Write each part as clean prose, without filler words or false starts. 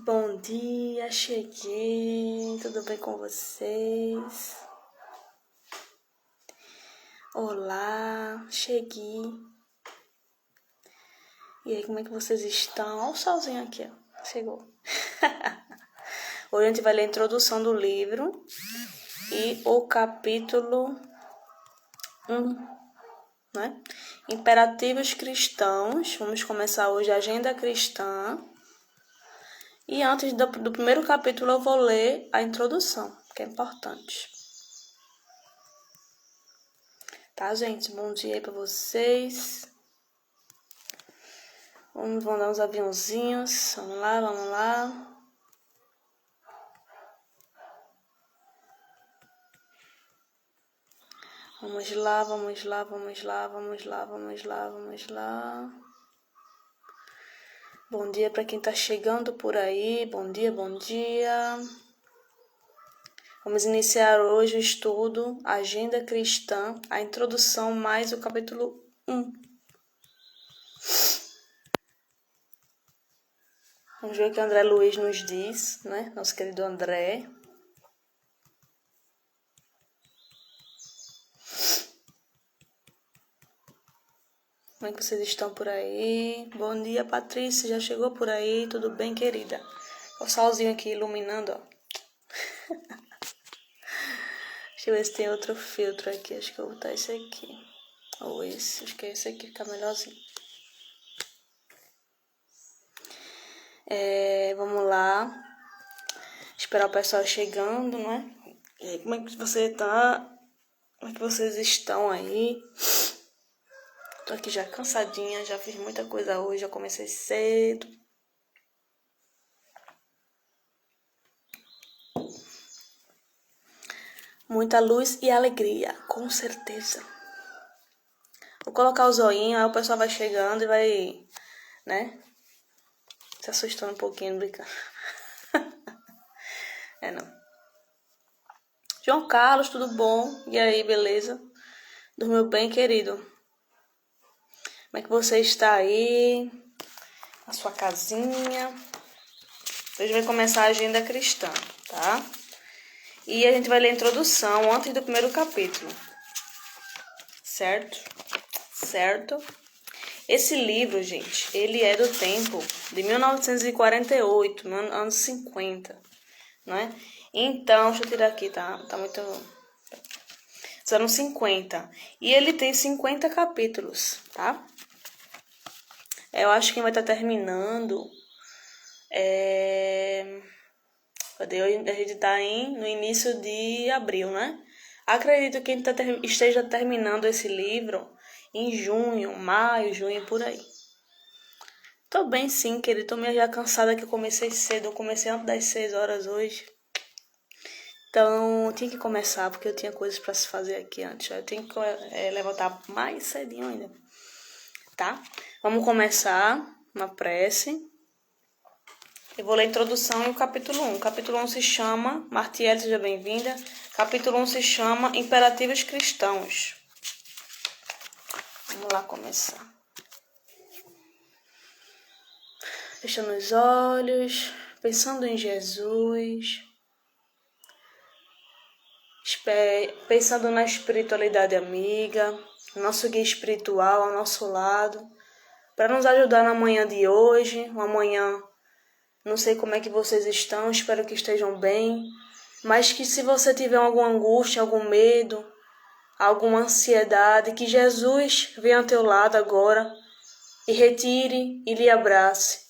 Bom dia, cheguei, tudo bem com vocês? Olá, cheguei. E aí, como é que vocês estão? Olha o solzinho aqui, ó, chegou. Hoje a gente vai ler a introdução do livro e o capítulo 1, né? Imperativos cristãos. Vamos começar hoje a agenda cristã. E antes do primeiro capítulo eu vou ler a introdução, que é importante. Tá, gente? Bom dia aí pra vocês. Vamos dar uns aviãozinhos. Vamos lá, vamos lá. Vamos lá, vamos lá, vamos lá, vamos lá, vamos lá, vamos lá. Bom dia para quem tá chegando por aí. Bom dia, bom dia. Vamos iniciar hoje o estudo Agenda Cristã, a introdução mais o capítulo 1. Vamos ver o que o André Luiz nos diz, né? Nosso querido André. Como é que vocês estão por aí? Bom dia, Patrícia. Já chegou por aí? Tudo bem, querida? O solzinho aqui iluminando, ó. Deixa eu ver se tem outro filtro aqui. Acho que eu vou botar esse aqui. Ou esse. Acho que esse aqui fica melhorzinho. Vamos lá. Esperar o pessoal chegando, né? E aí, como é que você tá? Como é que vocês estão aí? Tô aqui já cansadinha. Já fiz muita coisa hoje. Já comecei cedo. Muita luz e alegria, com certeza. Vou colocar o zoinho, aí o pessoal vai chegando e vai, né? Se assustando um pouquinho, brincando. Não. João Carlos, tudo bom? E aí, beleza? Dormiu bem, querido? Como é que você está aí? Na sua casinha? Hoje vai começar a agenda cristã, tá? E a gente vai ler a introdução antes do primeiro capítulo. Certo? Certo? Esse livro, gente, ele é do tempo de 1948, no anos 50, né? Então, deixa eu tirar aqui, tá muito... Os anos 50. E ele tem 50 capítulos, tá? Eu acho que vai estar terminando... Cadê? A gente tá no início de abril, né? Acredito que a gente esteja terminando esse livro em junho, maio, junho, por aí. Tô bem sim, querido. Tô meio já cansada que eu comecei cedo. Eu comecei antes das 6 horas hoje. Então, eu tinha que começar porque eu tinha coisas pra se fazer aqui antes. Eu tenho que levantar mais cedinho ainda. Tá? Vamos começar uma prece. Eu vou ler a introdução e o capítulo 1. O capítulo 1 se chama... Martiele, seja bem-vinda. Capítulo 1 se chama Imperativos Cristãos. Vamos lá começar. Fechando os olhos, pensando em Jesus, pensando na espiritualidade amiga, nosso guia espiritual ao nosso lado, para nos ajudar na manhã de hoje, uma manhã, não sei como é que vocês estão, espero que estejam bem, mas que se você tiver alguma angústia, algum medo, alguma ansiedade, que Jesus venha ao teu lado agora e retire e lhe abrace.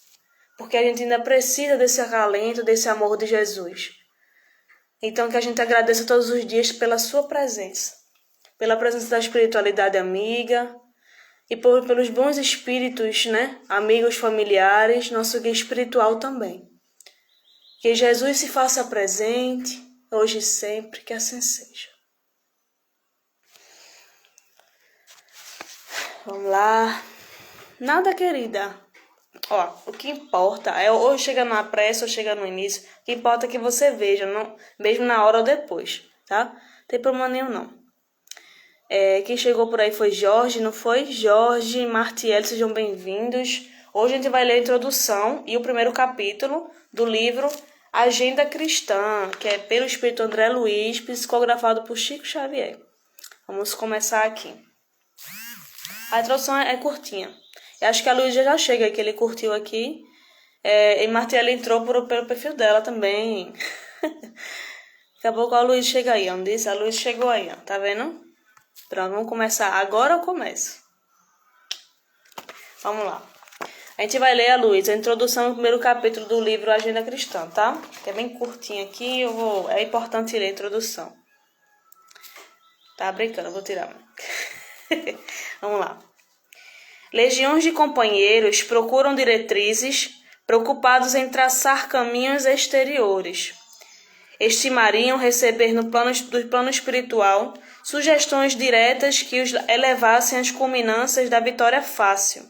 Porque a gente ainda precisa desse acalento, desse amor de Jesus. Então que a gente agradeça todos os dias pela sua presença. Pela presença da espiritualidade amiga. E pelos bons espíritos, né? Amigos, familiares, nosso guia espiritual também. Que Jesus se faça presente, hoje e sempre, que assim seja. Vamos lá. Nada, querida. Ó, o que importa é ou chega na pressa ou chega no início. O que importa é que você veja, não, mesmo na hora ou depois, tá? Não tem problema nenhum, não. Quem chegou por aí foi Jorge, não foi? Jorge, Martiel, sejam bem-vindos. Hoje a gente vai ler a introdução e o primeiro capítulo do livro Agenda Cristã, que é pelo Espírito André Luiz, psicografado por Chico Xavier. Vamos começar aqui. A introdução é curtinha. Eu acho que a Luísa já chega, que ele curtiu aqui. E Martiela entrou pelo perfil dela também. Daqui a pouco a Luísa chega aí, onde disse? A Luísa chegou aí, ó. Tá vendo? Pronto, vamos começar. Agora eu começo. Vamos lá. A gente vai ler, a Luísa, a introdução do primeiro capítulo do livro Agenda Cristã, tá? Que é bem curtinho aqui, é importante ler a introdução. Tá brincando, eu vou tirar. Vamos lá. Legiões de companheiros procuram diretrizes, preocupados em traçar caminhos exteriores. Estimariam receber do plano espiritual sugestões diretas que os elevassem às culminâncias da vitória fácil.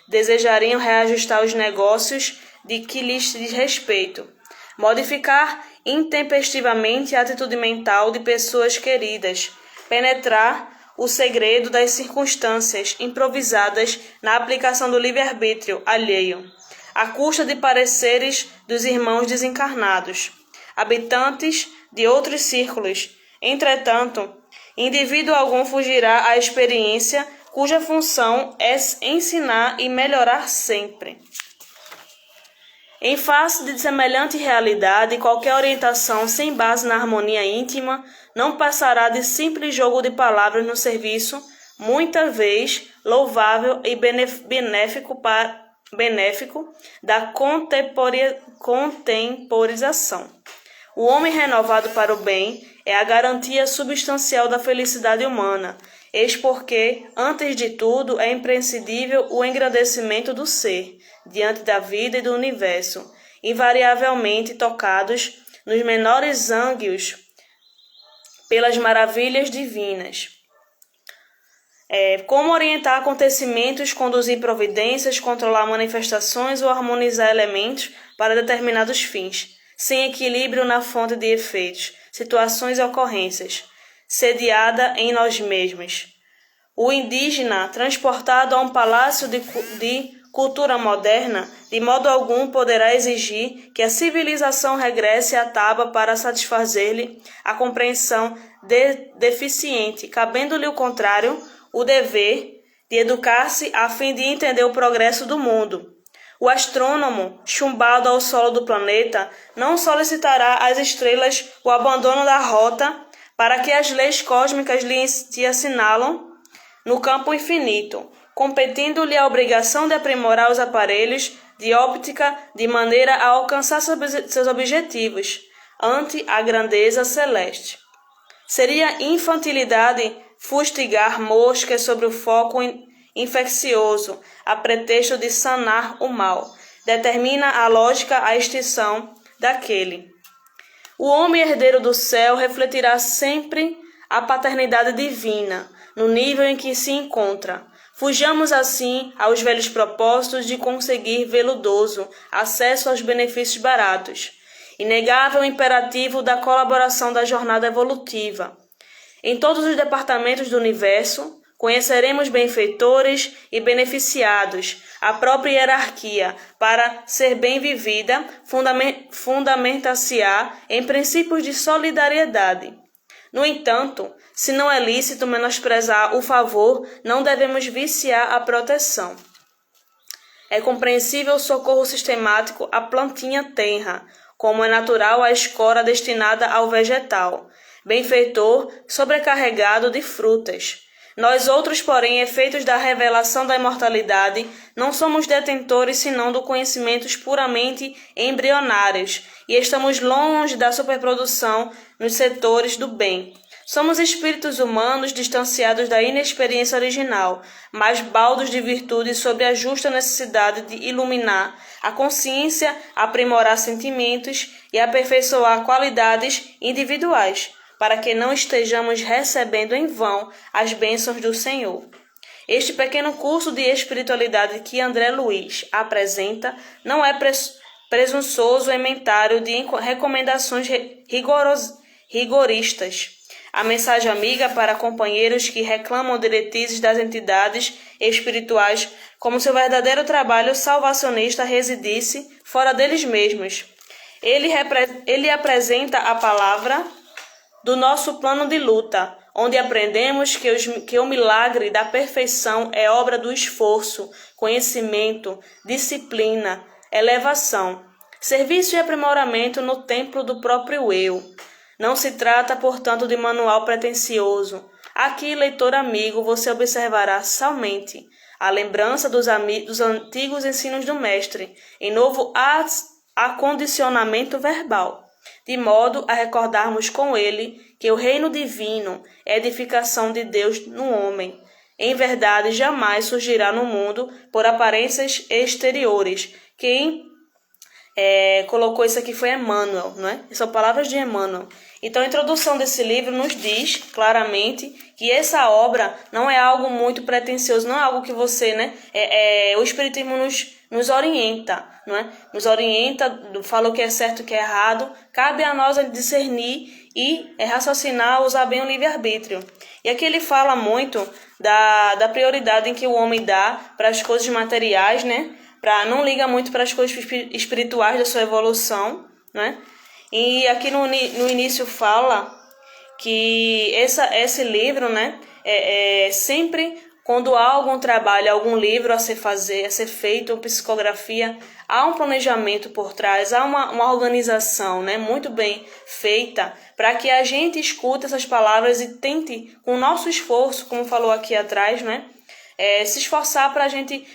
Desejariam reajustar os negócios de que lhes diz respeito, modificar intempestivamente a atitude mental de pessoas queridas, penetrar o segredo das circunstâncias improvisadas na aplicação do livre-arbítrio alheio, à custa de pareceres dos irmãos desencarnados, habitantes de outros círculos. Entretanto, indivíduo algum fugirá à experiência cuja função é ensinar e melhorar sempre. Em face de semelhante realidade, qualquer orientação sem base na harmonia íntima não passará de simples jogo de palavras no serviço, muita vez louvável e benéfico da contemporização. O homem renovado para o bem é a garantia substancial da felicidade humana, eis porque, antes de tudo, é imprescindível o engrandecimento do ser, diante da vida e do universo, invariavelmente tocados nos menores ângulos pelas maravilhas divinas. Como orientar acontecimentos, conduzir providências, controlar manifestações ou harmonizar elementos para determinados fins, sem equilíbrio na fonte de efeitos, situações e ocorrências, sediada em nós mesmos. O indígena, transportado a um palácio de cultura moderna, de modo algum poderá exigir que a civilização regresse à taba para satisfazer-lhe a compreensão deficiente, cabendo-lhe o contrário, o dever de educar-se a fim de entender o progresso do mundo. O astrônomo, chumbado ao solo do planeta, não solicitará às estrelas o abandono da rota para que as leis cósmicas lhe assinalam no campo infinito, competindo-lhe a obrigação de aprimorar os aparelhos de óptica de maneira a alcançar seus objetivos ante a grandeza celeste. Seria infantilidade fustigar moscas sobre o foco infeccioso, a pretexto de sanar o mal. Determina a lógica a extinção daquele. O homem herdeiro do céu refletirá sempre a paternidade divina, no nível em que se encontra. Fujamos assim aos velhos propósitos de conseguir veludoso acesso aos benefícios baratos. Inegável imperativo da colaboração da jornada evolutiva. Em todos os departamentos do universo, conheceremos benfeitores e beneficiados. A própria hierarquia, para ser bem vivida, fundamenta-se-á em princípios de solidariedade. No entanto, se não é lícito menosprezar o favor, não devemos viciar a proteção. É compreensível o socorro sistemático à plantinha tenra, como é natural a escora destinada ao vegetal, benfeitor sobrecarregado de frutas. Nós outros, porém, efeitos da revelação da imortalidade, não somos detentores senão de conhecimentos puramente embrionários, e estamos longe da superprodução nos setores do bem. Somos espíritos humanos distanciados da inexperiência original, mas baldos de virtude sobre a justa necessidade de iluminar a consciência, aprimorar sentimentos e aperfeiçoar qualidades individuais, para que não estejamos recebendo em vão as bênçãos do Senhor. Este pequeno curso de espiritualidade que André Luiz apresenta não é presunçoso ementário de recomendações rigoristas. A mensagem amiga para companheiros que reclamam diretrizes das entidades espirituais, como se o verdadeiro trabalho salvacionista residisse fora deles mesmos. Ele apresenta a palavra do nosso plano de luta, onde aprendemos que o milagre da perfeição é obra do esforço, conhecimento, disciplina, elevação, serviço e aprimoramento no templo do próprio eu. Não se trata, portanto, de manual pretensioso. Aqui, leitor amigo, você observará somente a lembrança dos antigos ensinos do mestre, em novo acondicionamento verbal, de modo a recordarmos com ele que o reino divino é a edificação de Deus no homem. Em verdade, jamais surgirá no mundo por aparências exteriores. Quem colocou isso aqui foi Emmanuel, não é? São palavras de Emmanuel. Então, a introdução desse livro nos diz claramente que essa obra não é algo muito pretensioso, não é algo que você, né? O Espiritismo nos orienta, não é? Nos orienta, fala o que é certo e o que é errado. Cabe a nós discernir e raciocinar, usar bem o livre-arbítrio. E aqui ele fala muito da prioridade em que o homem dá para as coisas materiais, né? Não liga muito para as coisas espirituais da sua evolução, né? E aqui no início fala que esse livro, né, sempre quando há algum trabalho, algum livro a ser feito, uma psicografia, há um planejamento por trás, há uma organização, né, muito bem feita para que a gente escute essas palavras e tente, com o nosso esforço, como falou aqui atrás, né, se esforçar para a gente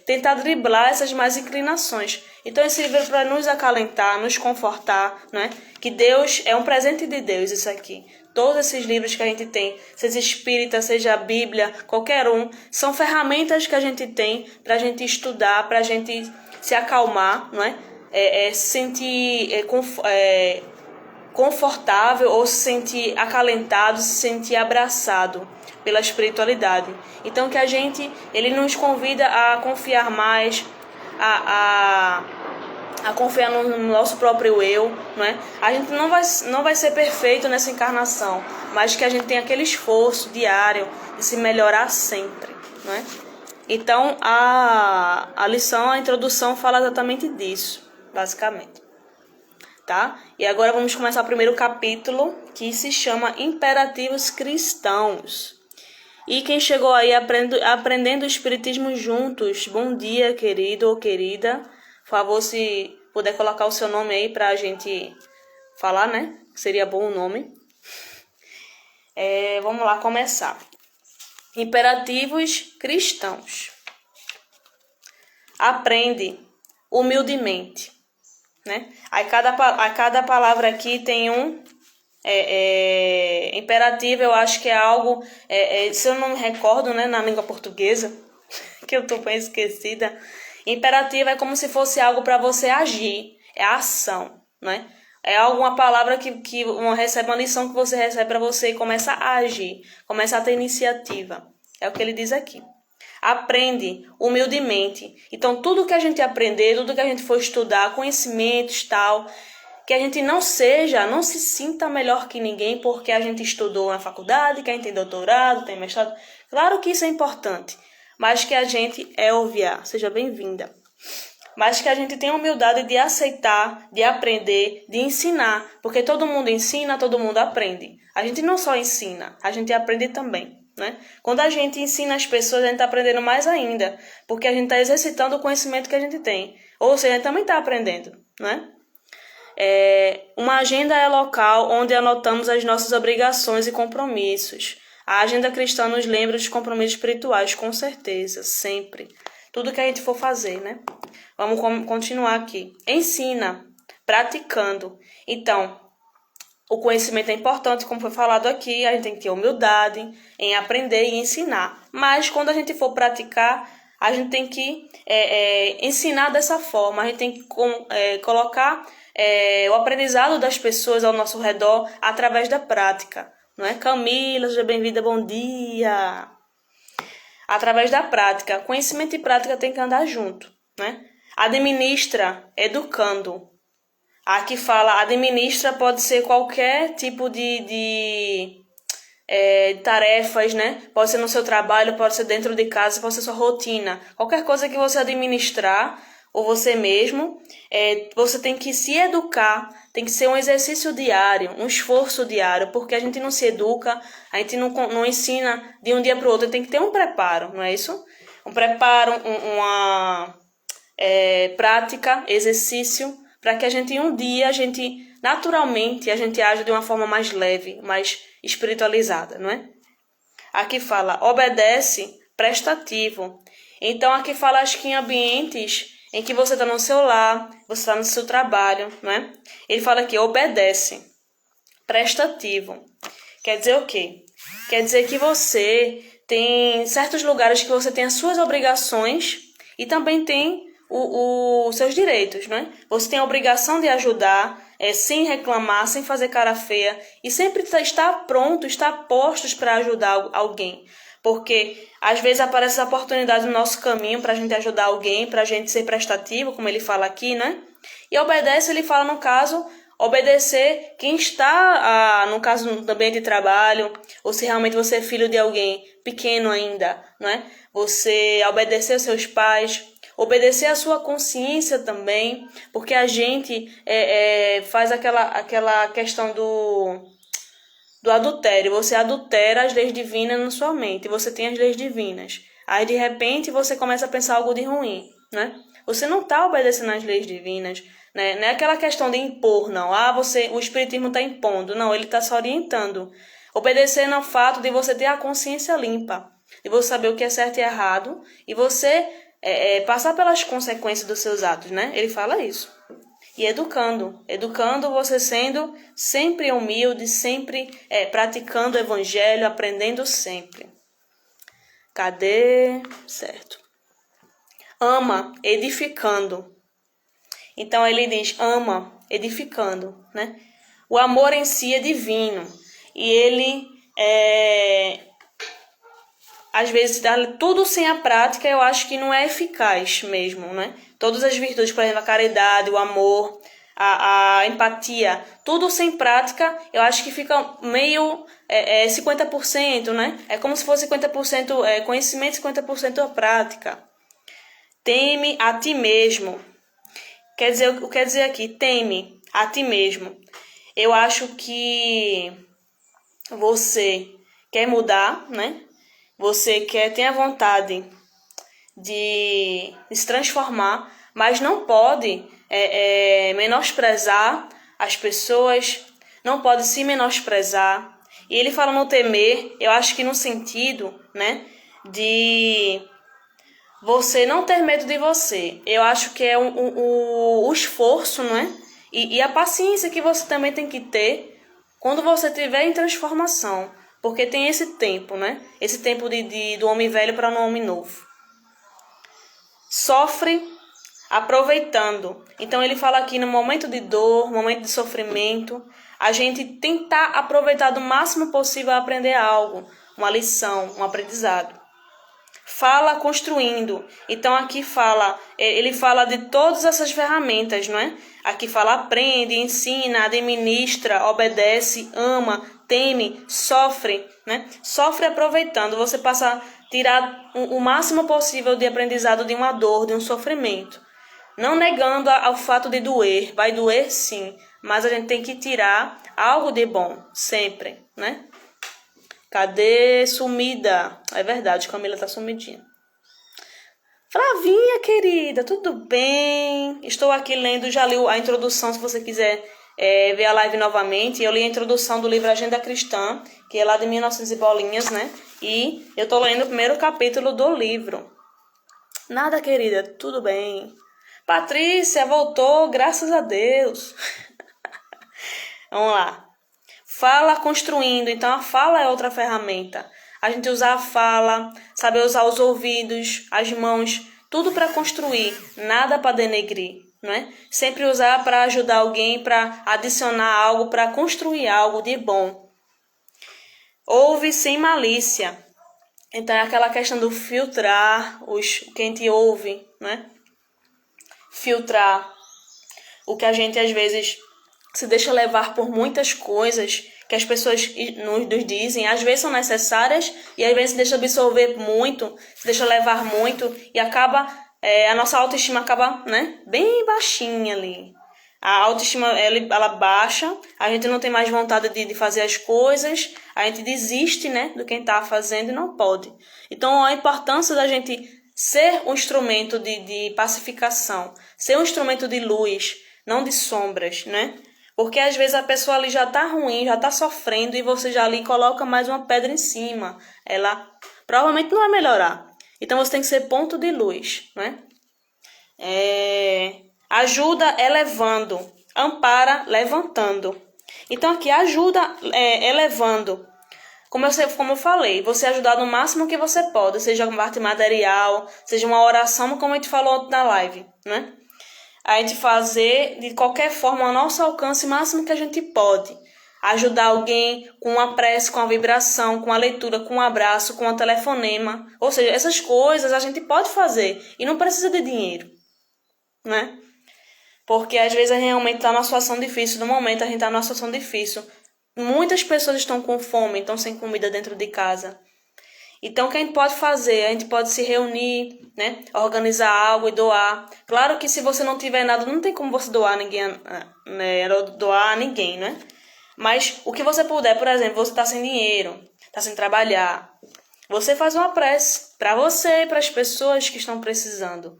tentar driblar essas más inclinações. Então esse livro é para nos acalentar, nos confortar, né? Que Deus é um presente de Deus, isso aqui. Todos esses livros que a gente tem, seja espírita, seja a Bíblia, qualquer um, são ferramentas que a gente tem para a gente estudar, para a gente se acalmar, não é? Se sentir confortável ou se sentir acalentado, se sentir abraçado pela espiritualidade. Então que ele nos convida a confiar mais, a confiar no nosso próprio eu, não é? A gente não vai ser perfeito nessa encarnação, mas que a gente tem aquele esforço diário de se melhorar sempre, não é? Então a lição, a introdução fala exatamente disso, basicamente. Tá? E agora vamos começar o primeiro capítulo, que se chama Imperativos Cristãos. E quem chegou aí aprendendo o Espiritismo juntos, bom dia, querido ou querida. Por favor, se puder colocar o seu nome aí para a gente falar, né? Seria bom o nome. Vamos lá começar. Imperativos cristãos. Aprende humildemente, né? Aí cada palavra aqui tem um imperativo. Eu acho que é algo, se eu não me recordo, né, na língua portuguesa, que eu tô bem esquecida, imperativo é como se fosse algo para você agir, é a ação, né? É alguma palavra que recebe uma lição que você recebe para você e começa a agir, começa a ter iniciativa. É o que ele diz aqui. Aprende humildemente. Então, tudo que a gente aprender, tudo que a gente for estudar, conhecimentos, tal, que a gente não se sinta melhor que ninguém porque a gente estudou na faculdade, que a gente tem doutorado, tem mestrado. Claro que isso é importante, mas que a gente ouvir, seja bem-vinda. Mas que a gente tenha humildade de aceitar, de aprender, de ensinar, porque todo mundo ensina, todo mundo aprende. A gente não só ensina, a gente aprende também, né? Quando a gente ensina as pessoas, a gente está aprendendo mais ainda, porque a gente está exercitando o conhecimento que a gente tem. Ou seja, a gente também está aprendendo, né? Uma agenda é local onde anotamos as nossas obrigações e compromissos. A agenda cristã nos lembra dos compromissos espirituais, com certeza, sempre. Tudo que a gente for fazer, né? Vamos continuar aqui. Ensina, praticando. Então, o conhecimento é importante, como foi falado aqui, a gente tem que ter humildade em aprender e ensinar. Mas quando a gente for praticar, a gente tem que ensinar dessa forma, a gente tem que colocar o aprendizado das pessoas ao nosso redor através da prática. Não é? Camila, seja bem-vinda, bom dia! Através da prática. Conhecimento e prática tem que andar junto, né? Administra, educando. Aqui fala, administra pode ser qualquer tipo de tarefas, né? Pode ser no seu trabalho, pode ser dentro de casa, pode ser sua rotina. Qualquer coisa que você administrar, ou você mesmo, você tem que se educar, tem que ser um exercício diário, um esforço diário, porque a gente não se educa, a gente não ensina de um dia para o outro, tem que ter um preparo, não é isso? Um preparo, uma prática, exercício, para que a gente um dia, naturalmente, a gente age de uma forma mais leve, mais espiritualizada, não é? Aqui fala, obedece, prestativo. Então, aqui fala, acho que em ambientes em que você está no seu lar, você está no seu trabalho, não é? Ele fala aqui, obedece, prestativo. Quer dizer o quê? Quer dizer que você tem certos lugares que você tem as suas obrigações e também tem os seus direitos, não é? Você tem a obrigação de ajudar, sem reclamar, sem fazer cara feia e sempre estar pronto, estar postos para ajudar alguém. Porque às vezes aparece essa oportunidade no nosso caminho para a gente ajudar alguém, para a gente ser prestativo, como ele fala aqui, né? E obedece, ele fala no caso, obedecer quem está, no caso do ambiente de trabalho, ou se realmente você é filho de alguém pequeno ainda, não é? Você obedecer aos seus pais, obedecer à sua consciência também, porque a gente faz aquela questão do adultério. Você adultera as leis divinas na sua mente, você tem as leis divinas. Aí, de repente, você começa a pensar algo de ruim, né? Você não está obedecendo às leis divinas, né? Não é aquela questão de impor, não. O espiritismo está impondo. Não, ele está só orientando. Obedecendo ao fato de você ter a consciência limpa, de você saber o que é certo e errado, e você passar pelas consequências dos seus atos, né? Ele fala isso. E educando você sendo sempre humilde, sempre praticando o evangelho, aprendendo sempre. Cadê? Certo. Ama, edificando. Então ele diz, ama, edificando, né? O amor em si é divino. E ele, às vezes, tudo sem a prática, eu acho que não é eficaz mesmo, né? Todas as virtudes, por exemplo, a caridade, o amor, a empatia, tudo sem prática, eu acho que fica meio 50%, né? É como se fosse 50% conhecimento e 50% a prática. Teme a ti mesmo. Quer dizer aqui, teme a ti mesmo. Eu acho que você quer mudar, né? Você tem a vontade de se transformar, mas não pode menosprezar as pessoas, não pode se menosprezar. E ele fala no temer, eu acho que no sentido, né, de você não ter medo de você. Eu acho que é o esforço, não é? E a paciência que você também tem que ter quando você estiver em transformação. Porque tem esse tempo, né? Esse tempo do homem velho para o homem novo. Sofre aproveitando. Então ele fala aqui no momento de dor, momento de sofrimento, a gente tentar aproveitar do máximo possível a aprender algo, uma lição, um aprendizado. Fala construindo. Então aqui ele fala de todas essas ferramentas, não é? Aqui fala aprende, ensina, administra, obedece, ama, teme, sofre, né? Sofre aproveitando. Você passa a tirar o máximo possível de aprendizado de uma dor, de um sofrimento. Não negando ao fato de doer. Vai doer sim, mas a gente tem que tirar algo de bom, sempre, né? Cadê sumida? É verdade, Camila tá sumidinha. Flavinha, querida, tudo bem? Estou aqui lendo, já li a introdução, se você quiser ver a live novamente. Eu li a introdução do livro Agenda Cristã, que é lá de 1900 e bolinhas, né? E eu tô lendo o primeiro capítulo do livro. Nada, querida, tudo bem. Patrícia, voltou, graças a Deus. Vamos lá. Fala construindo, então a fala é outra ferramenta. A gente usar a fala, saber usar os ouvidos, as mãos, tudo para construir, nada para denegrir, não é? Sempre usar para ajudar alguém, para adicionar algo, para construir algo de bom. Ouve sem malícia. Então é aquela questão do filtrar o que a gente ouve, né? Filtrar o que a gente às vezes se deixa levar por muitas coisas que as pessoas nos dizem, às vezes são necessárias e às vezes se deixa absorver muito, se deixa levar muito e acaba, a nossa autoestima acaba, né, bem baixinha ali. A autoestima, ela baixa, a gente não tem mais vontade de fazer as coisas, a gente desiste, né, do que está fazendo e não pode. Então, a importância da gente ser um instrumento de pacificação, ser um instrumento de luz, não de sombras, né? Porque às vezes a pessoa ali já está ruim, já está sofrendo e você já ali coloca mais uma pedra em cima. Ela provavelmente não vai melhorar. Então, você tem que ser ponto de luz, né? Ajuda elevando, ampara levantando. Então aqui ajuda elevando. Como eu falei, você ajudar no máximo que você pode, seja uma parte material, seja uma oração, como a gente falou na live, né? A gente fazer de qualquer forma ao nosso alcance o máximo que a gente pode. Ajudar alguém com uma prece, com a vibração, com a leitura, com um abraço, com um telefonema. Ou seja, essas coisas a gente pode fazer e não precisa de dinheiro, né? Porque às vezes a gente realmente está numa situação difícil, no momento a gente está numa situação difícil. Muitas pessoas estão com fome, estão sem comida dentro de casa. Então, o que a gente pode fazer? A gente pode se reunir, né? Organizar algo e doar. Claro que se você não tiver nada, não tem como você doar a ninguém, né? Mas o que você puder, por exemplo, você está sem dinheiro, está sem trabalhar. Você faz uma prece para você e para as pessoas que estão precisando.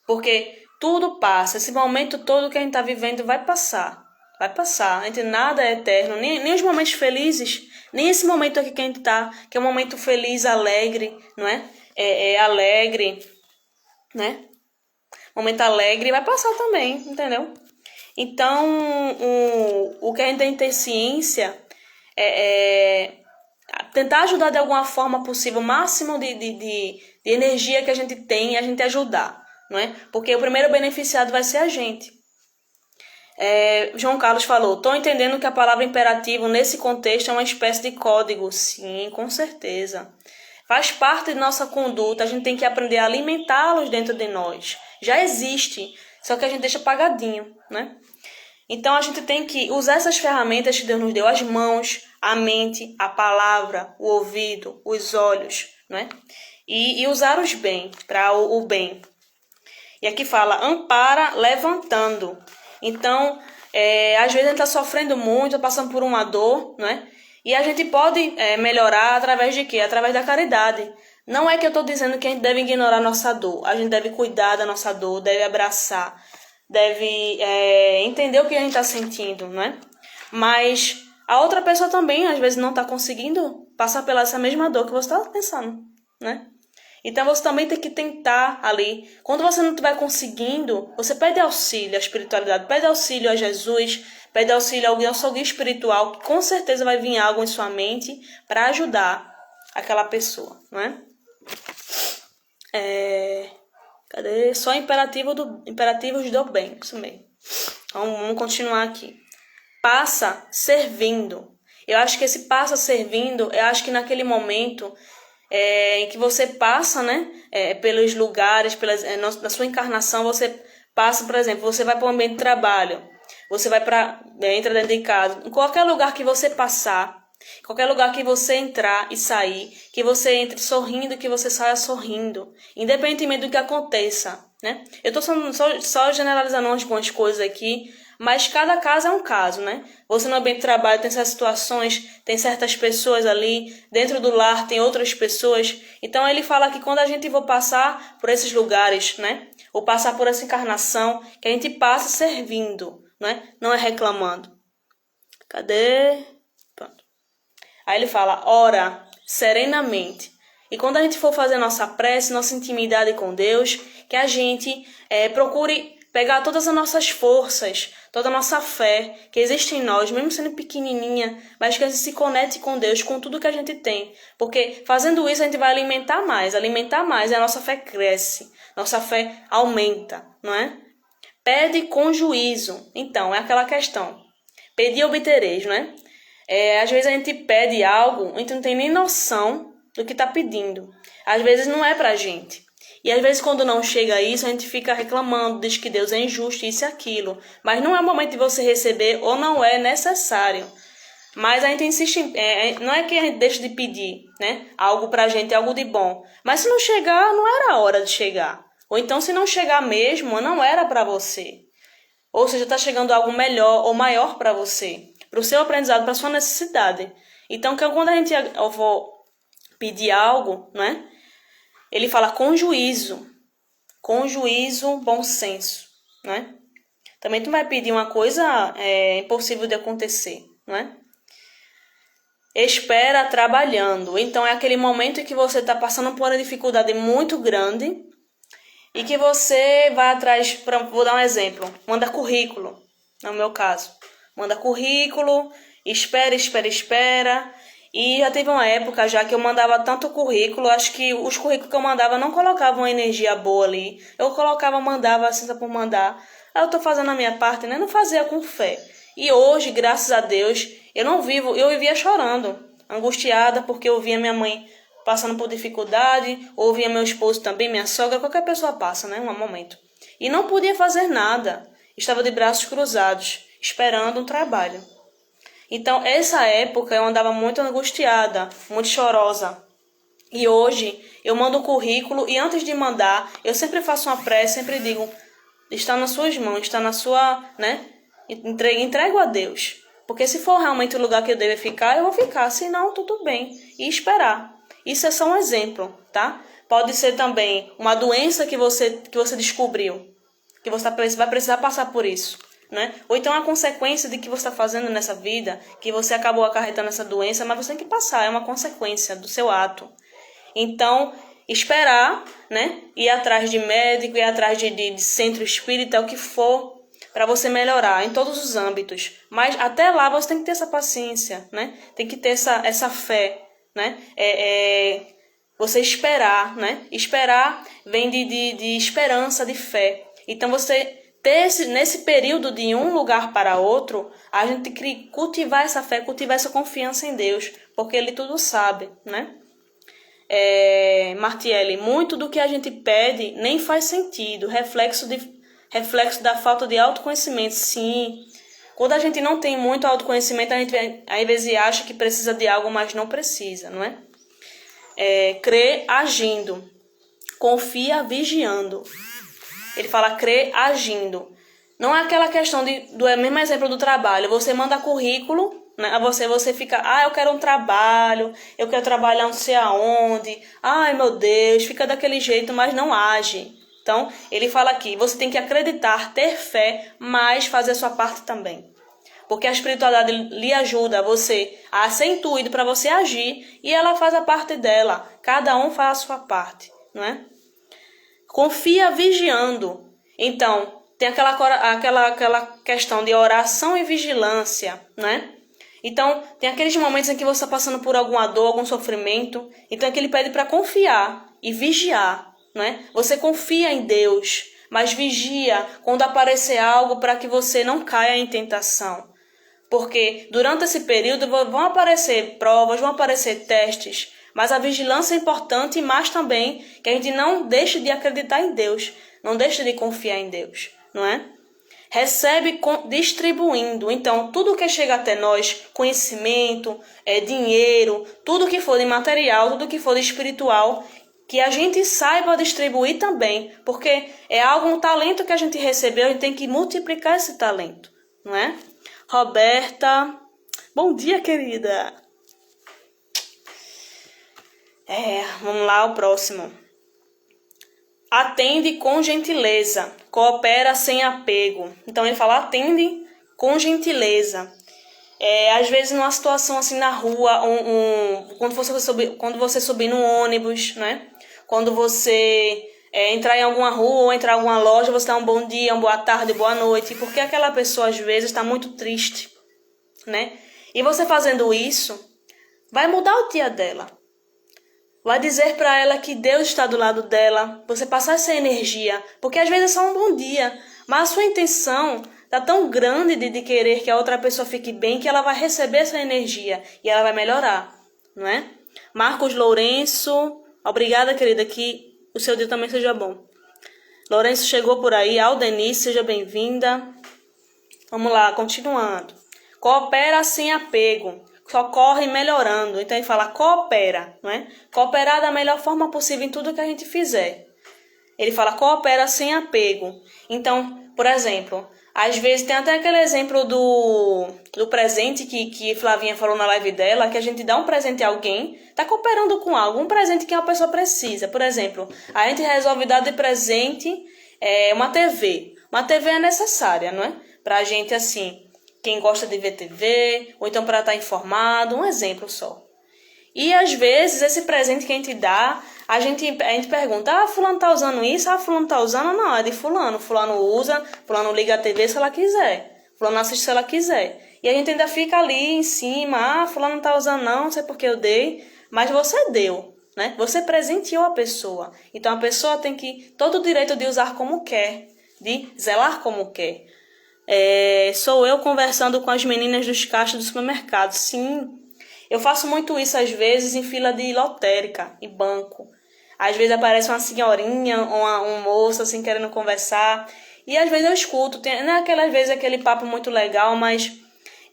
Porque tudo passa. Esse momento todo que a gente está vivendo vai passar. Vai passar. A gente nada é eterno. Nem os momentos felizes, nem esse momento aqui que a gente está, que é um momento feliz, alegre, não é? É alegre, né? Momento alegre vai passar também, entendeu? Então, o que a gente tem que ter ciência é tentar ajudar de alguma forma possível, o máximo de energia que a gente tem, a gente ajudar, não é? Porque o primeiro beneficiado vai ser a gente. João Carlos falou, estou entendendo que a palavra imperativo nesse contexto é uma espécie de código. Sim, com certeza. Faz parte de nossa conduta, a gente tem que aprender a alimentá-los dentro de nós. Já existe, só que a gente deixa apagadinho, né? Então a gente tem que usar essas ferramentas que Deus nos deu, as mãos, a mente, a palavra, o ouvido, os olhos, né? E usar-os bem, para o bem. E aqui fala, ampara levantando. Então, às vezes a gente está sofrendo muito, passando por uma dor, né? E a gente pode melhorar através de quê? Através da caridade. Não é que eu estou dizendo que a gente deve ignorar a nossa dor. A gente deve cuidar da nossa dor, deve abraçar, deve entender o que a gente está sentindo, né? Mas a outra pessoa também, às vezes, não está conseguindo passar pela essa mesma dor que você está pensando, né? Então, você também tem que tentar ali. Quando você não estiver conseguindo, você pede auxílio à espiritualidade, pede auxílio a Jesus, pede auxílio ao nosso guia espiritual, que com certeza vai vir algo em sua mente para ajudar aquela pessoa, não é? Cadê? Só imperativos do bem, isso mesmo. Então, vamos continuar aqui. Passa servindo. Eu acho que esse passa servindo, eu acho que naquele momento em que você passa, né, pelos lugares, na sua encarnação, você passa, por exemplo, você vai para um ambiente de trabalho, você vai entra dentro de casa, em qualquer lugar que você passar, qualquer lugar que você entrar e sair, que você entre sorrindo, que você saia sorrindo, independentemente do que aconteça, né? Eu estou só generalizando algumas coisas aqui, mas cada caso é um caso, né? Você no ambiente de trabalho tem certas situações, tem certas pessoas ali, dentro do lar tem outras pessoas. Então ele fala que quando a gente for passar por esses lugares, né? Ou passar por essa encarnação, que a gente passa servindo, né? Não é reclamando. Cadê? Pronto. Aí ele fala, ora serenamente. E quando a gente for fazer nossa prece, nossa intimidade com Deus, que a gente procure pegar todas as nossas forças, toda a nossa fé que existe em nós, mesmo sendo pequenininha, mas que a gente se conecte com Deus, com tudo que a gente tem. Porque fazendo isso a gente vai alimentar mais e a nossa fé cresce, nossa fé aumenta, não é? Pede com juízo. Então, é aquela questão. Pedir obtereis, não é? Às vezes a gente pede algo, a gente não tem nem noção do que está pedindo. Às vezes não é pra gente. E às vezes quando não chega isso, a gente fica reclamando, diz que Deus é injusto, isso e aquilo. Mas não é o momento de você receber ou não é necessário. Mas a gente insiste, não é que a gente deixa de pedir, né? Algo pra gente, algo de bom. Mas se não chegar, não era a hora de chegar. Ou então se não chegar mesmo, não era pra você. Ou seja, está chegando algo melhor ou maior para você, para o seu aprendizado, para a sua necessidade. Então, quando a gente for pedir algo, né? Ele fala com juízo, bom senso, né? Também tu vai pedir uma coisa impossível de acontecer, né? Espera trabalhando. Então, é aquele momento em que você está passando por uma dificuldade muito grande e que você vai atrás, vou dar um exemplo, manda currículo, no meu caso. Manda currículo, espera. E já teve uma época já que eu mandava tanto currículo, acho que os currículos que eu mandava não colocavam uma energia boa ali. Eu mandava assim só por mandar. Aí eu tô fazendo a minha parte, né? Não fazia com fé. E hoje, graças a Deus, eu vivia chorando, angustiada, porque eu via minha mãe passando por dificuldade, ou via meu esposo também, minha sogra, qualquer pessoa passa, né? Um momento. E não podia fazer nada. Estava de braços cruzados, esperando um trabalho. Então, essa época eu andava muito angustiada, muito chorosa. E hoje eu mando o currículo e antes de mandar, eu sempre faço uma prece, sempre digo, está nas suas mãos, está na sua, né? Entrego a Deus. Porque se for realmente o lugar que eu devo ficar, eu vou ficar. Se não, tudo bem. E esperar. Isso é só um exemplo, tá? Pode ser também uma doença que você descobriu, que você vai precisar passar por isso, né? Ou então a consequência de que você está fazendo nessa vida, que você acabou acarretando essa doença, mas você tem que passar, é uma consequência do seu ato. Então, esperar, né? Ir atrás de médico, ir atrás de centro espírita, o que for, para você melhorar em todos os âmbitos. Mas até lá você tem que ter essa paciência, né? Tem que ter essa fé, né? Você esperar, né? Esperar vem de esperança, de fé. Então você nesse período de um lugar para outro, a gente tem que cultivar essa fé, cultivar essa confiança em Deus, porque Ele tudo sabe, né? Martielli, muito do que a gente pede nem faz sentido, reflexo da falta de autoconhecimento. Sim, quando a gente não tem muito autoconhecimento, a gente às vezes acha que precisa de algo, mas não precisa, não é? Crê agindo, confia vigiando. Ele fala crê agindo. Não é aquela questão do mesmo exemplo do trabalho. Você manda currículo, né? Você fica, eu quero um trabalho, eu quero trabalhar não sei aonde. Ai, meu Deus, fica daquele jeito, mas não age. Então, ele fala aqui, você tem que acreditar, ter fé, mas fazer a sua parte também. Porque a espiritualidade lhe ajuda você a ser intuído para você agir e ela faz a parte dela. Cada um faz a sua parte, não é? Confia vigiando. Então, tem aquela questão de oração e vigilância, né? Então, tem aqueles momentos em que você está passando por alguma dor, algum sofrimento. Então, é que ele pede para confiar e vigiar, né? Você confia em Deus, mas vigia quando aparecer algo para que você não caia em tentação. Porque durante esse período vão aparecer provas, vão aparecer testes, mas a vigilância é importante, mas também que a gente não deixe de acreditar em Deus, não deixe de confiar em Deus, não é? Recebe distribuindo. Então, tudo que chega até nós, conhecimento, dinheiro, tudo que for de material, tudo que for de espiritual, que a gente saiba distribuir também, porque é um talento que a gente recebeu e tem que multiplicar esse talento, não é? Roberta, bom dia, querida. Vamos lá, o próximo. Atende com gentileza, coopera sem apego. Então ele fala, atende com gentileza. Às vezes numa situação assim na rua, quando você subir no ônibus, né? Quando você entrar em alguma rua ou entrar em alguma loja, você dá um bom dia, uma boa tarde, boa noite, porque aquela pessoa às vezes está muito triste, né? E você fazendo isso, vai mudar o dia dela. Vai dizer para ela que Deus está do lado dela, você passar essa energia, porque às vezes é só um bom dia, mas a sua intenção está tão grande de querer que a outra pessoa fique bem, que ela vai receber essa energia e ela vai melhorar, não é? Marcos Lourenço, obrigada, querida, que o seu dia também seja bom. Lourenço chegou por aí. Aldenice, seja bem-vinda. Vamos lá, continuando. Coopera sem apego. Socorre melhorando. Então, ele fala coopera, não é? Cooperar da melhor forma possível em tudo que a gente fizer. Ele fala coopera sem apego. Então, por exemplo, às vezes tem até aquele exemplo do presente que Flavinha falou na live dela, que a gente dá um presente a alguém, tá cooperando com algo, um presente que a pessoa precisa. Por exemplo, a gente resolve dar de presente uma TV. Uma TV é necessária, não é? Pra gente, assim, quem gosta de ver TV, ou então para estar informado, um exemplo só. E às vezes esse presente que a gente dá, a gente pergunta, fulano tá usando isso? Fulano tá usando? Não, é de fulano. Fulano usa, fulano liga a TV se ela quiser. Fulano assiste se ela quiser. E a gente ainda fica ali em cima, fulano não tá usando não sei por que eu dei. Mas você deu, né? Você presenteou a pessoa. Então a pessoa tem todo o direito de usar como quer, de zelar como quer. Sou eu conversando com as meninas dos caixas do supermercado. Sim, eu faço muito isso às vezes em fila de lotérica, em banco. Às vezes aparece uma senhorinha ou um moço assim querendo conversar. E às vezes eu escuto. Não é aquelas vezes aquele papo muito legal, mas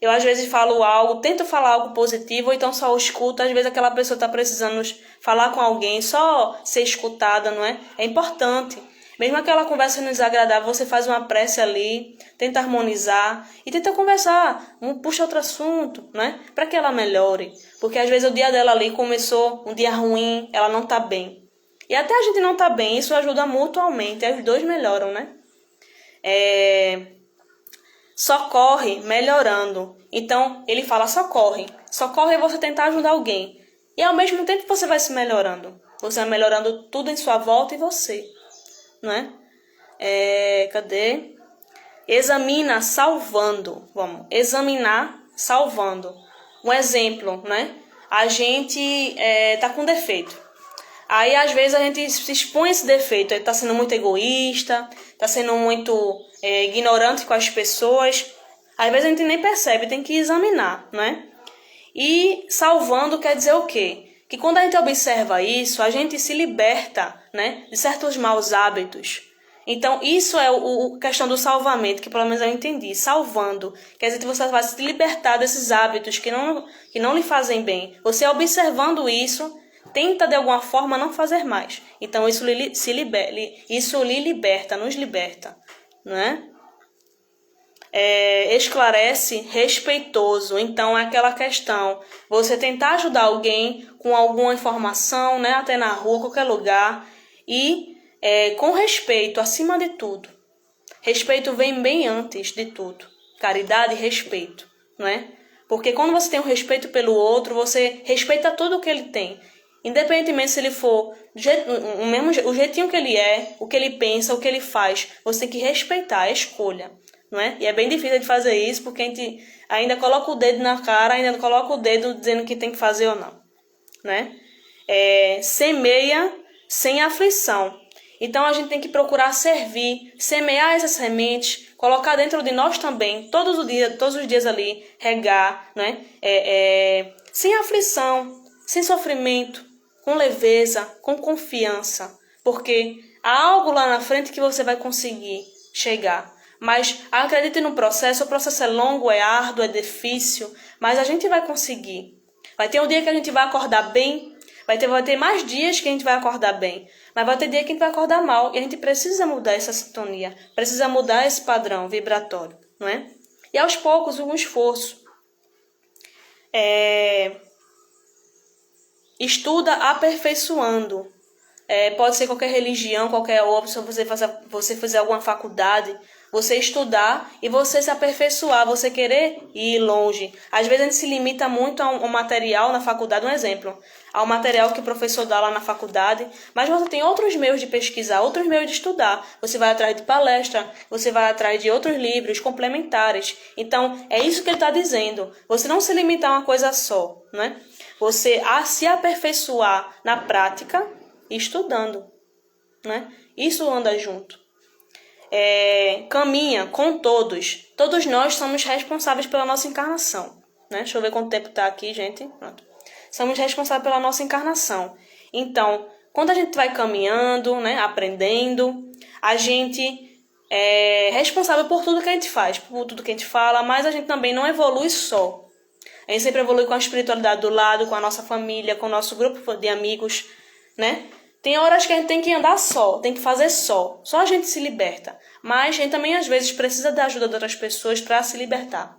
eu às vezes falo algo, tento falar algo positivo, ou então só escuto. Às vezes aquela pessoa está precisando falar com alguém, só ser escutada, não é? É importante. Mesmo aquela conversa desagradável, você faz uma prece ali, tenta harmonizar e tenta conversar, puxa outro assunto, né? Para que ela melhore. Porque às vezes o dia dela ali começou um dia ruim, ela não tá bem. E até a gente não tá bem, isso ajuda mutuamente, os dois melhoram, né? Socorre melhorando. Então, ele fala socorre. Socorre é você tentar ajudar alguém. E ao mesmo tempo você vai se melhorando. Você vai melhorando tudo em sua volta e você. Não é? Cadê? Examina salvando. Vamos. Examinar salvando. Um exemplo, né? A gente tá com defeito. Aí, às vezes, a gente se expõe a esse defeito. Ele tá sendo muito egoísta, tá sendo muito ignorante com as pessoas. Às vezes, a gente nem percebe, tem que examinar, né? E salvando quer dizer o quê? Que quando a gente observa isso, a gente se liberta, né, de certos maus hábitos. Então, isso é a questão do salvamento, que pelo menos eu entendi. Salvando, quer dizer que você vai se libertar desses hábitos que não lhe fazem bem. Você observando isso, tenta de alguma forma não fazer mais. Então, isso lhe liberta, nos liberta, não é? Esclarece respeitoso. Então, é aquela questão, você tentar ajudar alguém com alguma informação, né, até na rua, qualquer lugar, e com respeito, acima de tudo. Respeito vem bem antes de tudo. Caridade e respeito, não é? Porque quando você tem um respeito pelo outro, você respeita tudo o que ele tem. Independentemente se ele for o jeitinho que ele é, o que ele pensa, o que ele faz, você tem que respeitar a escolha. Não é? E é bem difícil de fazer isso, porque a gente ainda coloca o dedo na cara, ainda coloca o dedo dizendo que tem que fazer ou não. Né? Semeia sem aflição. Então a gente tem que procurar servir, semear essas sementes, colocar dentro de nós também, todos os dias ali, regar, né? Sem aflição, sem sofrimento, com leveza, com confiança. Porque há algo lá na frente que você vai conseguir chegar. Mas acredite no processo, o processo é longo, é árduo, é difícil, mas a gente vai conseguir. Vai ter um dia que a gente vai acordar bem, vai ter mais dias que a gente vai acordar bem, mas vai ter dia que a gente vai acordar mal, e a gente precisa mudar essa sintonia, precisa mudar esse padrão vibratório, não é? E aos poucos, um esforço. Estuda aperfeiçoando. Pode ser qualquer religião, qualquer outra, se você fizer alguma faculdade, você estudar e você se aperfeiçoar, você querer ir longe. Às vezes a gente se limita muito a um material na faculdade, um exemplo, ao material que o professor dá lá na faculdade, mas você tem outros meios de pesquisar, outros meios de estudar. Você vai atrás de palestra, você vai atrás de outros livros complementares. Então, é isso que ele está dizendo. Você não se limitar a uma coisa só, né? Você se aperfeiçoar na prática, estudando, né? Isso anda junto. Caminha com todos. Todos nós somos responsáveis pela nossa encarnação, né? Deixa eu ver quanto tempo tá aqui, gente. Pronto. Somos responsáveis pela nossa encarnação. Então, quando a gente vai caminhando, né, aprendendo, a gente é responsável por tudo que a gente faz, por tudo que a gente fala, mas a gente também não evolui só. A gente sempre evolui com a espiritualidade do lado, com a nossa família, com o nosso grupo de amigos, né? Tem horas que a gente tem que andar só, tem que fazer só. Só a gente se liberta. Mas a gente também, às vezes, precisa da ajuda de outras pessoas para se libertar,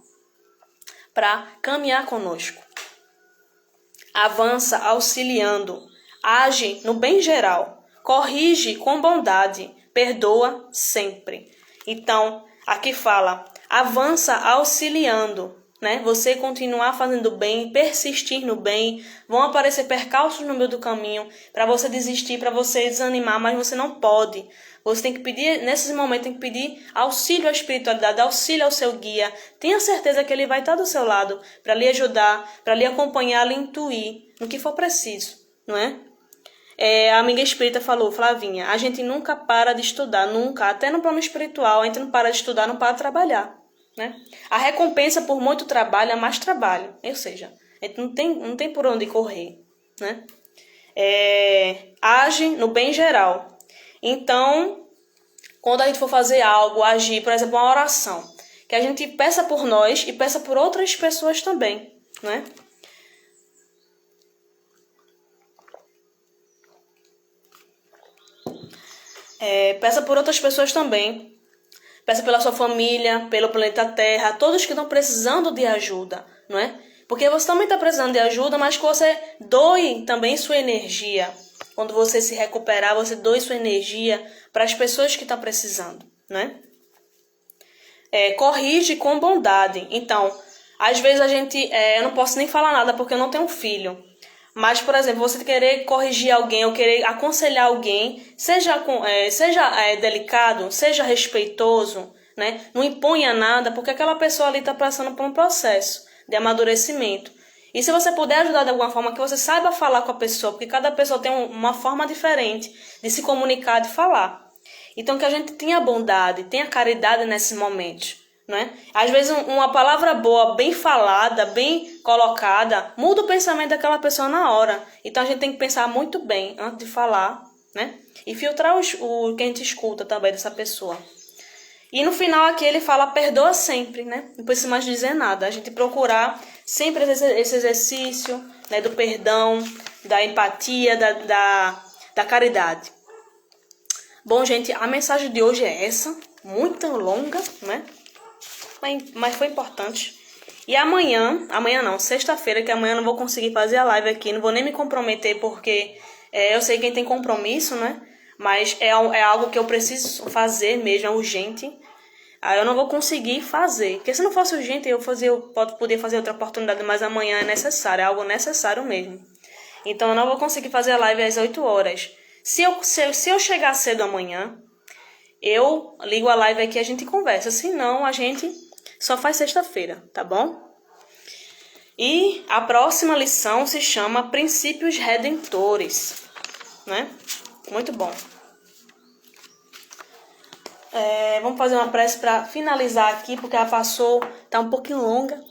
para caminhar conosco. Avança auxiliando, age no bem geral, corrige com bondade, perdoa sempre. Então, aqui fala, avança auxiliando, né? Você continuar fazendo bem, persistir no bem, vão aparecer percalços no meio do caminho para você desistir, para você desanimar, mas você não pode. Você tem que pedir, nesses momentos, tem que pedir auxílio à espiritualidade, auxílio ao seu guia. Tenha certeza que ele vai estar do seu lado para lhe ajudar, para lhe acompanhar, lhe intuir no que for preciso, não é? A amiga espírita falou, Flavinha, a gente nunca para de estudar, nunca, até no plano espiritual, a gente não para de estudar, não para de trabalhar, né? A recompensa por muito trabalho é mais trabalho, ou seja, a gente não tem por onde correr, né? Age no bem geral. Então, quando a gente for fazer algo, agir, por exemplo, uma oração, que a gente peça por nós e peça por outras pessoas também, né? Peça por outras pessoas também. Peça pela sua família, pelo planeta Terra, todos que estão precisando de ajuda, não é? Porque você também está precisando de ajuda, mas que você doe também sua energia. Quando você se recuperar, você doe sua energia para as pessoas que estão precisando, né? Corrige com bondade. Então, às vezes eu não posso nem falar nada porque eu não tenho um filho. Mas, por exemplo, você querer corrigir alguém ou querer aconselhar alguém, seja delicado, seja respeitoso, né? Não imponha nada, porque aquela pessoa ali está passando por um processo de amadurecimento. E se você puder ajudar de alguma forma, que você saiba falar com a pessoa, porque cada pessoa tem uma forma diferente de se comunicar, de falar. Então, que a gente tenha bondade, tenha caridade nesses momentos. Né? Às vezes uma palavra boa, bem falada, bem colocada, muda o pensamento daquela pessoa na hora. Então a gente tem que pensar muito bem antes de falar, né? E filtrar o que a gente escuta também dessa pessoa. E no final aqui ele fala perdoa sempre, né? Não precisa mais dizer nada. A gente procurar sempre esse exercício, né, do perdão, da empatia, da caridade. Bom, gente, a mensagem de hoje é essa, muito longa, né? Mas foi importante. E amanhã não, sexta-feira, que amanhã eu não vou conseguir fazer a live aqui, não vou nem me comprometer, porque eu sei quem tem compromisso, né? Mas é algo que eu preciso fazer mesmo, é urgente. Aí eu não vou conseguir fazer, porque se não fosse urgente, eu poderia fazer outra oportunidade, mas amanhã é necessário, é algo necessário mesmo. Então eu não vou conseguir fazer a live às 8 horas. Se eu chegar cedo amanhã, eu ligo a live aqui e a gente conversa. Se não, a gente só faz sexta-feira, tá bom? E a próxima lição se chama Princípios Redentores, né? Muito bom. Vamos fazer uma prece para finalizar aqui, porque ela tá um pouquinho longa.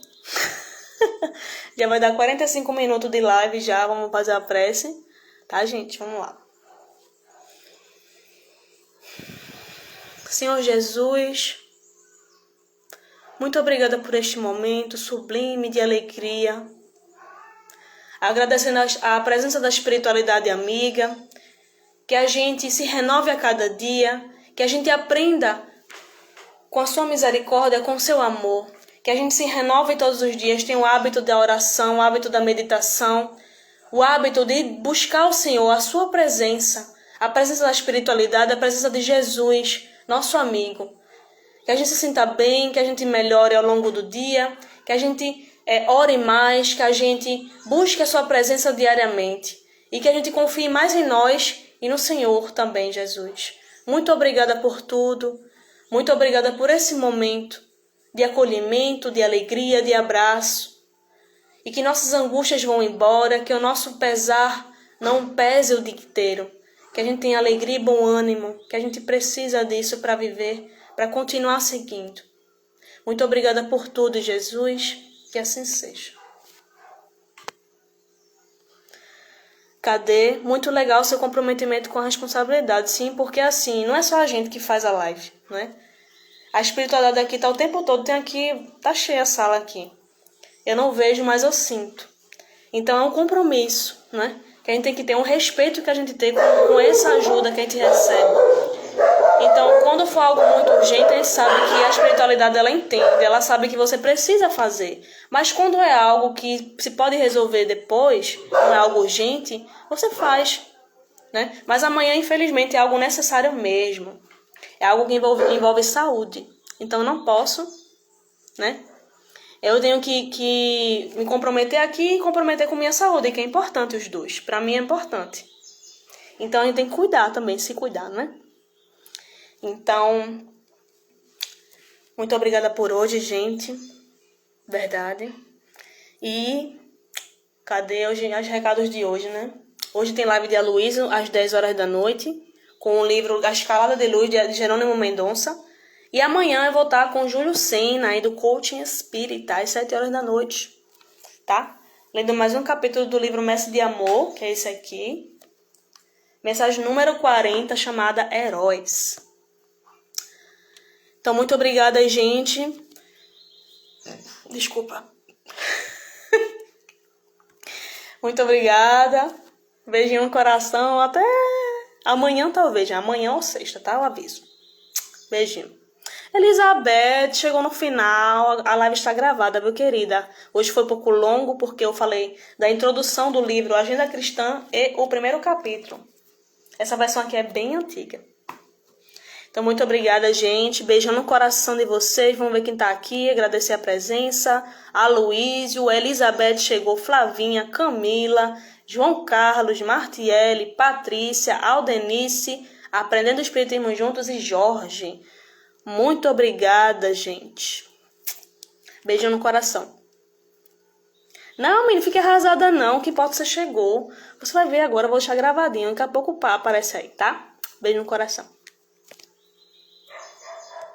Já vai dar 45 minutos de live já, vamos fazer a prece. Tá, gente? Vamos lá. Senhor Jesus, muito obrigada por este momento sublime de alegria. Agradecendo a presença da espiritualidade amiga, que a gente se renove a cada dia, que a gente aprenda com a sua misericórdia, com o seu amor, que a gente se renove todos os dias, tenha o hábito da oração, o hábito da meditação, o hábito de buscar o Senhor, a sua presença, a presença da espiritualidade, a presença de Jesus, nosso amigo. Que a gente se sinta bem, que a gente melhore ao longo do dia, que a gente ore mais, que a gente busque a sua presença diariamente e que a gente confie mais em nós e no Senhor também, Jesus. Muito obrigada por tudo, muito obrigada por esse momento de acolhimento, de alegria, de abraço, e que nossas angústias vão embora, que o nosso pesar não pese o dia inteiro, que a gente tenha alegria e bom ânimo, que a gente precisa disso para viver, para continuar seguindo. Muito obrigada por tudo, Jesus, que assim seja. Cadê? Muito legal o seu comprometimento com a responsabilidade. Sim, porque assim, não é só a gente que faz a live, né? A espiritualidade aqui tá o tempo todo, tem aqui, tá cheia a sala aqui. Eu não vejo, mas eu sinto. Então é um compromisso, né? Que a gente tem que ter um respeito que a gente tem com essa ajuda que a gente recebe. Então, quando for algo muito urgente, a gente sabe que a espiritualidade, ela entende, ela sabe que você precisa fazer. Mas quando é algo que se pode resolver depois, não é algo urgente, você faz, né? Mas amanhã, infelizmente, é algo necessário mesmo. É algo que envolve saúde. Então, eu não posso, né? Eu tenho que me comprometer aqui e comprometer com minha saúde, que é importante os dois. Para mim é importante. Então, a gente tem que cuidar também, se cuidar, né? Então, muito obrigada por hoje, gente. Verdade. E cadê os recados de hoje, né? Hoje tem live de Aloysio às 10 horas da noite, com o livro A Escalada de Luz, de Jerônimo Mendonça. E amanhã eu vou estar com Júlio Sena, aí do Coaching Espírita, às 7 horas da noite, tá? Lendo mais um capítulo do livro Mestre de Amor, que é esse aqui. Mensagem número 40, chamada Heróis. Então, muito obrigada, gente. Desculpa. Muito obrigada. Beijinho no coração. Até amanhã, talvez. Amanhã ou sexta, tá? Eu aviso. Beijinho. Elizabeth, chegou no final. A live está gravada, viu, querida? Hoje foi um pouco longo, porque eu falei da introdução do livro Agenda Cristã e o primeiro capítulo. Essa versão aqui é bem antiga. Então, muito obrigada, gente. Beijão no coração de vocês. Vamos ver quem tá aqui. Agradecer a presença. Aloysio, Elizabeth chegou, Flavinha, Camila, João Carlos, Martiele, Patrícia, Aldenice, Aprendendo Espiritismo Juntos e Jorge. Muito obrigada, gente. Beijão no coração. Não, menino, fique arrasada não. Que importa você chegou. Você vai ver agora, eu vou deixar gravadinho. Daqui a pouco o pá aparece aí, tá? Beijo no coração.